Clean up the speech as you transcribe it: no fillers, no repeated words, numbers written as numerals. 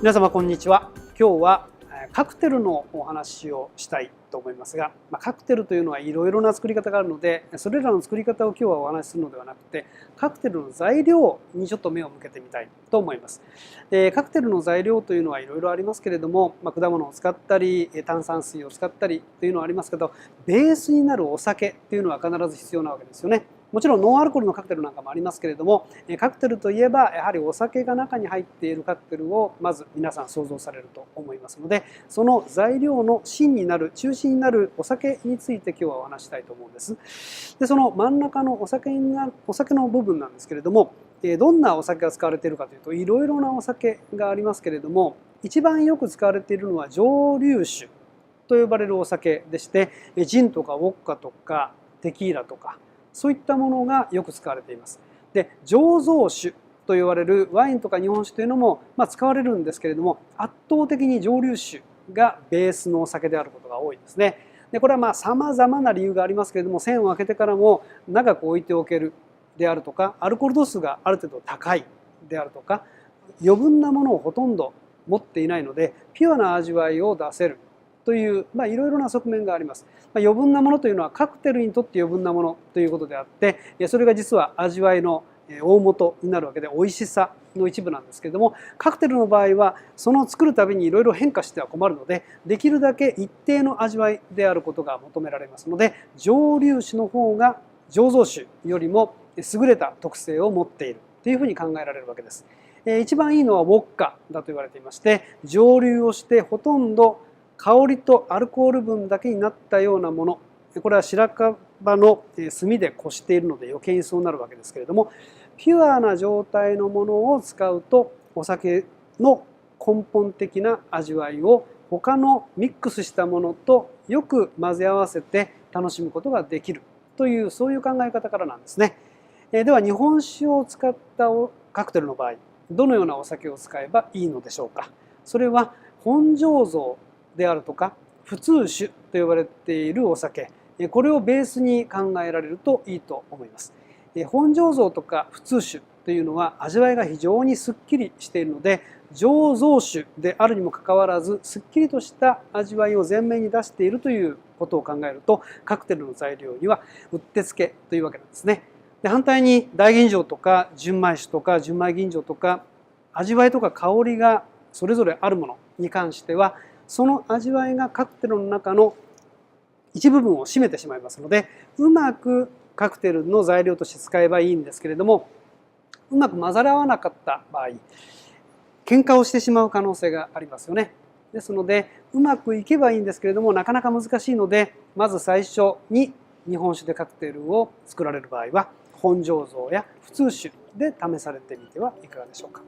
皆様こんにちは。今日はカクテルのお話をしたいと思いますが、カクテルというのはいろいろな作り方があるので、それらの作り方を今日はお話しするのではなくて、カクテルの材料にちょっと目を向けてみたいと思います。カクテルの材料というのはいろいろありますけれども、果物を使ったり炭酸水を使ったりというのはありますけど、ベースになるお酒というのは必ず必要なわけですよね。もちろんノンアルコールのカクテルなんかもありますけれども、カクテルといえばやはりお酒が中に入っているカクテルをまず皆さん想像されると思いますので、その材料の芯になる中心になるお酒について今日はお話したいと思うんです。でその真ん中のお酒の部分なんですけれども、どんなお酒が使われているかというと、いろいろなお酒がありますけれども、一番よく使われているのは蒸留酒と呼ばれるお酒でして、ジンとかウォッカとかテキーラとかそういったものがよく使われています。で、醸造酒と言われるワインとか日本酒というのも使われるんですけれども、圧倒的に蒸留酒がベースのお酒であることが多いですね。でこれは様々な理由がありますけれども、栓を開けてからも長く置いておけるであるとか、アルコール度数がある程度高いであるとか、余分なものをほとんど持っていないのでピュアな味わいを出せるといういろいろな側面があります。余分なものというのはカクテルにとって余分なものということであって、それが実は味わいの大元になるわけで、美味しさの一部なんですけれども、カクテルの場合はその作るたびにいろいろ変化しては困るので、できるだけ一定の味わいであることが求められますので、蒸留酒の方が醸造酒よりも優れた特性を持っているというふうに考えられるわけです。一番いいのはウォッカだと言われていまして、蒸留をしてほとんど香りとアルコール分だけになったようなもの、これは白樺の炭でこしているので余計にそうなるわけですけれども、ピュアな状態のものを使うとお酒の根本的な味わいを他のミックスしたものとよく混ぜ合わせて楽しむことができるという、そういう考え方からなんですね。では日本酒を使ったカクテルの場合、どのようなお酒を使えばいいのでしょうか。それは本醸造であるとか普通酒と呼ばれているお酒、これをベースに考えられるといいと思います。本醸造とか普通酒というのは味わいが非常にすっきりしているので、醸造酒であるにもかかわらずすっきりとした味わいを前面に出しているということを考えると、カクテルの材料にはうってつけというわけなんですね。で反対に大吟醸とか純米酒とか純米吟醸とか、味わいとか香りがそれぞれあるものに関しては、その味わいがカクテルの中の一部分を占めてしまいますので、うまくカクテルの材料として使えばいいんですけれども、うまく混ざらわなかった場合、喧嘩をしてしまう可能性がありますよね。ですのでうまくいけばいいんですけれども、なかなか難しいので、まず最初に日本酒でカクテルを作られる場合は本醸造や普通酒で試されてみてはいかがでしょうか。